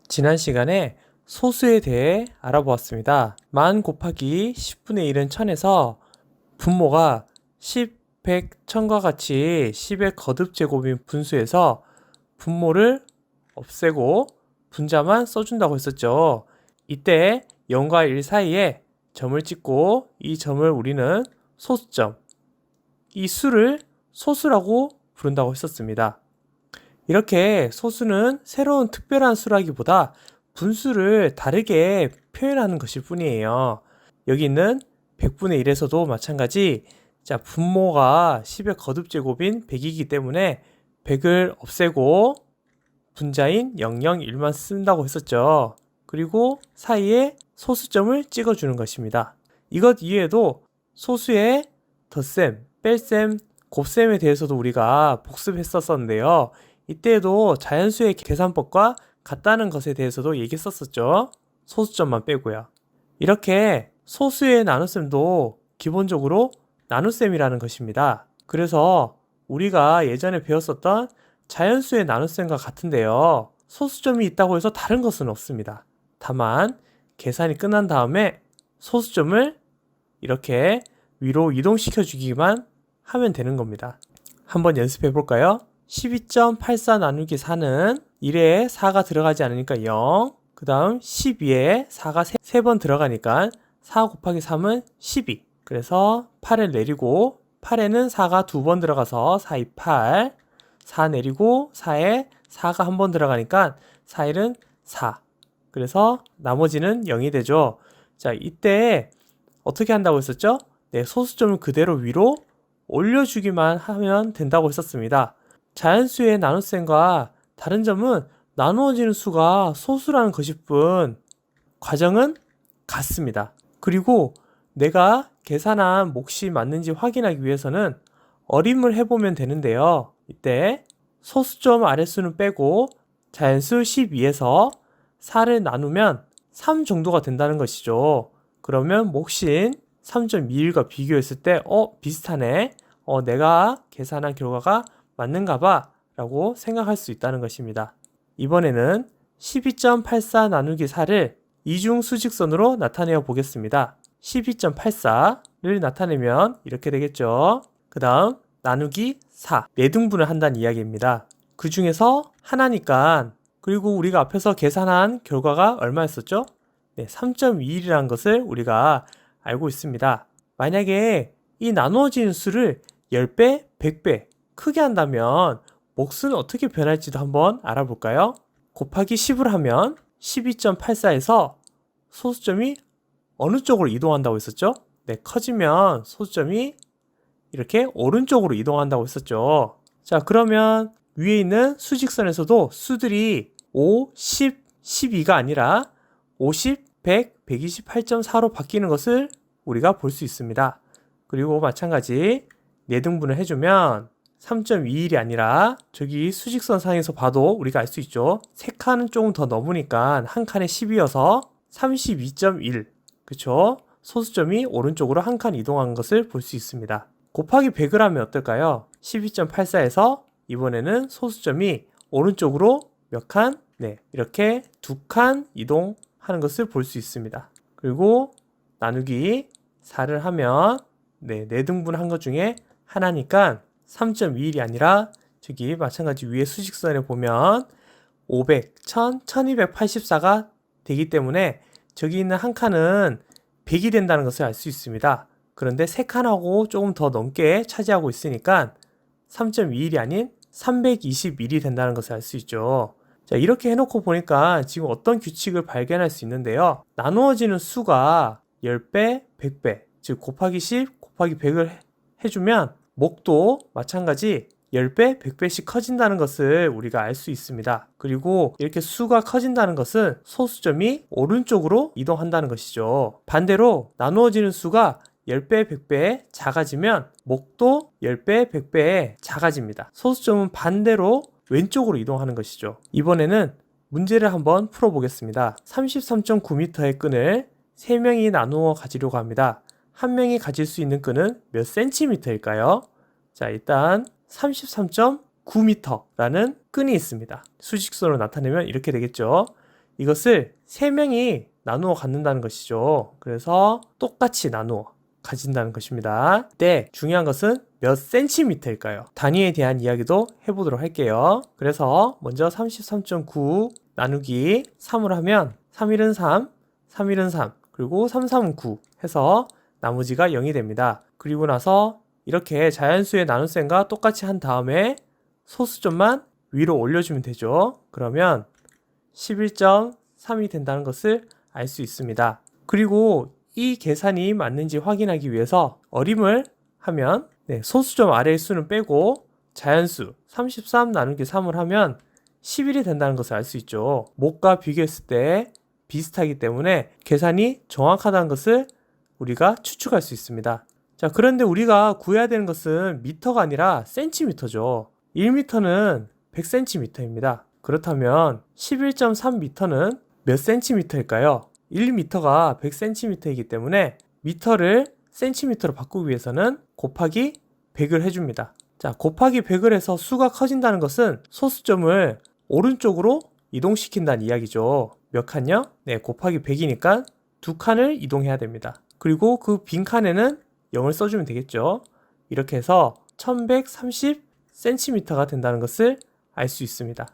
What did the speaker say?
지난 시간에 소수에 대해 알아보았습니다. 만 곱하기 10분의 1은 1000에서 분모가 10, 100, 1000과 같이 10의 거듭제곱인 분수에서 분모를 없애고 분자만 써준다고 했었죠. 이때 0과 1 사이에 점을 찍고 이 점을 우리는 소수점, 이 수를 소수라고 부른다고 했었습니다. 이렇게 소수는 새로운 특별한 수라기보다 분수를 다르게 표현하는 것일 뿐이에요. 여기 있는 100분의 1에서도 마찬가지, 자, 분모가 10의 거듭제곱인 100이기 때문에 100을 없애고 분자인 001만 쓴다고 했었죠. 그리고 사이에 소수점을 찍어주는 것입니다. 이것 이외에도 소수의 덧셈, 뺄셈, 곱셈에 대해서도 우리가 복습했었는데요. 이때에도 자연수의 계산법과 같다는 것에 대해서도 얘기했었죠. 소수점만 빼고요. 이렇게 소수의 나눗셈도 기본적으로 나눗셈이라는 것입니다. 그래서 우리가 예전에 배웠었던 자연수의 나눗셈과 같은데요. 소수점이 있다고 해서 다른 것은 없습니다. 다만 계산이 끝난 다음에 소수점을 이렇게 위로 이동시켜 주기만 하면 되는 겁니다. 한번 연습해 볼까요? 12.84 나누기 4는 1에 4가 들어가지 않으니까 0, 그 다음 12에 4가 3번 들어가니까 4 곱하기 3은 12. 그래서 8을 내리고 8에는 4가 2번 들어가서 4, 2, 8. 4 내리고 4에 4가 한 번 들어가니까 4, 1은 4. 그래서 나머지는 0이 되죠. 자, 이때 어떻게 한다고 했었죠? 네, 소수점을 그대로 위로 올려주기만 하면 된다고 했었습니다. 자연수의 나눗셈과 다른 점은 나누어지는 수가 소수라는 것일 뿐 과정은 같습니다. 그리고 내가 계산한 몫이 맞는지 확인하기 위해서는 어림을 해보면 되는데요. 이때 소수점 아랫수는 빼고 자연수 12에서 4를 나누면 3 정도가 된다는 것이죠. 그러면 몫인 3.21과 비교했을 때 비슷하네. 내가 계산한 결과가 맞는가 봐 라고 생각할 수 있다는 것입니다. 이번에는 12.84 나누기 4를 이중 수직선으로 나타내어 보겠습니다. 12.84를 나타내면 이렇게 되겠죠. 그 다음 나누기 4, 4등분을 한다는 이야기입니다. 그 중에서 하나니까, 그리고 우리가 앞에서 계산한 결과가 얼마였었죠? 네, 3.21이라는 것을 우리가 알고 있습니다. 만약에 이 나누어지는 수를 10배, 100배 크게 한다면 몫은 어떻게 변할지도 한번 알아볼까요? 곱하기 10을 하면 12.84에서 소수점이 어느 쪽으로 이동한다고 했었죠? 네, 커지면 소수점이 이렇게 오른쪽으로 이동한다고 했었죠. 자, 그러면 위에 있는 수직선에서도 수들이 5, 10, 12가 아니라 50, 100, 128.4로 바뀌는 것을 우리가 볼 수 있습니다. 그리고 마찬가지 4등분을 해주면 3.21이 아니라 저기 수직선 상에서 봐도 우리가 알 수 있죠. 3칸은 조금 더 넘으니까 한 칸에 10이어서 32.1, 그쵸? 소수점이 오른쪽으로 한 칸 이동한 것을 볼 수 있습니다. 곱하기 100을 하면 어떨까요? 12.84에서 이번에는 소수점이 오른쪽으로 몇 칸? 네, 이렇게 2칸 이동하는 것을 볼 수 있습니다. 그리고 나누기 4를 하면 네, 4등분 한 것 중에 하나니까 3.21이 아니라 저기 마찬가지 위에 수직선에 보면 500, 1000, 1284가 되기 때문에 저기 있는 한 칸은 100이 된다는 것을 알 수 있습니다. 그런데 3칸하고 조금 더 넘게 차지하고 있으니까 3.21이 아닌 321이 된다는 것을 알 수 있죠. 자, 이렇게 해놓고 보니까 지금 어떤 규칙을 발견할 수 있는데요. 나누어지는 수가 10배, 100배, 즉 곱하기 10, 곱하기 100을 해주면 몫도 마찬가지 10배, 100배씩 커진다는 것을 우리가 알 수 있습니다. 그리고 이렇게 수가 커진다는 것은 소수점이 오른쪽으로 이동한다는 것이죠. 반대로 나누어지는 수가 10배, 100배 작아지면 몫도 10배, 100배에 작아집니다. 소수점은 반대로 왼쪽으로 이동하는 것이죠. 이번에는 문제를 한번 풀어보겠습니다. 33.9m의 끈을 3명이 나누어 가지려고 합니다. 한 명이 가질 수 있는 끈은 몇 센티미터일까요? 자, 일단 9m라는 끈이 있습니다. 수직선으로 나타내면 이렇게 되겠죠. 이것을 3명이 나누어 갖는다는 것이죠. 그래서 똑같이 나누어 가진다는 것입니다. 네, 중요한 것은 몇 센티미터일까요? 단위에 대한 이야기도 해보도록 할게요. 그래서 먼저 33.9 나누기 3으로 하면 3일은 3, 3일은 3, 그리고 3, 3은 9 해서 나머지가 0이 됩니다. 그리고 나서 이렇게 자연수의 나눗셈과 똑같이 한 다음에 소수점만 위로 올려주면 되죠. 그러면 11.3이 된다는 것을 알 수 있습니다. 그리고 이 계산이 맞는지 확인하기 위해서 어림을 하면 소수점 아래의 수는 빼고 자연수 33 나누기 3을 하면 11이 된다는 것을 알 수 있죠. 목과 비교했을 때 비슷하기 때문에 계산이 정확하다는 것을 우리가 추측할 수 있습니다. 자, 그런데 우리가 구해야 되는 것은 미터가 아니라 센티미터죠. 1미터는 100cm입니다. 그렇다면 11.3m는 몇 센티미터일까요? 1m가 100cm이기 때문에 미터를 센티미터로 바꾸기 위해서는 곱하기 100을 해줍니다. 자, 곱하기 100을 해서 수가 커진다는 것은 소수점을 오른쪽으로 이동시킨다는 이야기죠. 몇 칸요? 네, 곱하기 100이니까 2칸을 이동해야 됩니다. 그리고 그 빈 칸에는 0을 써주면 되겠죠. 이렇게 해서 1130cm가 된다는 것을 알 수 있습니다.